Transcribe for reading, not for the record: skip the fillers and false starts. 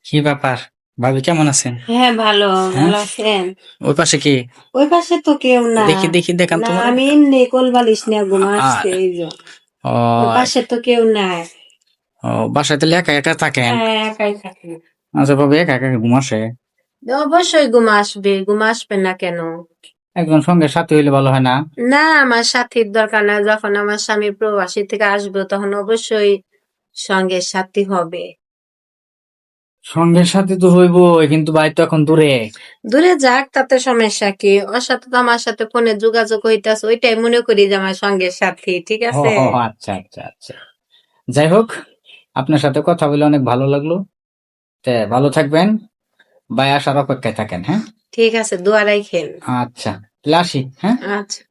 কি ব্যাপার, ভাবি কেমন আছেন? হ্যাঁ ভালো হ্যাঁ, আছেন? ওই পাশে কি? ওই পাশে তো কেউ না। দেখি দেখি দেখান না, তোমার। আমি এমনি কোল বালিশ নিয়ে ঘুমাচ্ছি এই যে। ও ওই পাশে তো কেউ নাই। ও, বাসায় তাহলে একা একা থাকেন? হ্যাঁ, একাই থাকি। আচ্ছা ভাবি, একা একা ঘুম আসে? অবশ্যই ঘুম আসবে না কেন? একজন সঙ্গে সাথী হইলে ভালো হয় না? না, আমার সাথীর দরকার নাই। যখন আমার স্বামী প্রবাসী থেকে আসবে তখন অবশ্যই সঙ্গে সাথী হবে। সঙ্গে সাথী তো হইবই, কিন্তু ভাই তো এখন দূরে। দূরে যাক, তাতে সমস্যা কি? ওর সাথে তো আমার সাথে ফোনে যোগাযোগ হইতাছে, ওইটাই মনে করি যে আমার সঙ্গে সাথী, ঠিক ও আছে? আচ্ছা আচ্ছা আচ্ছা, যাই হোক, আপনার সাথে কথা বলে অনেক ভালো লাগলো। তে ভালো থাকবেন, ভাই আসার অপেক্ষায় থাকেন। হ্যাঁ, ঠিক আছে, দোয়া রাখেন। আচ্ছা, তাহলে আসি। হ্যাঁ। আচ্ছা।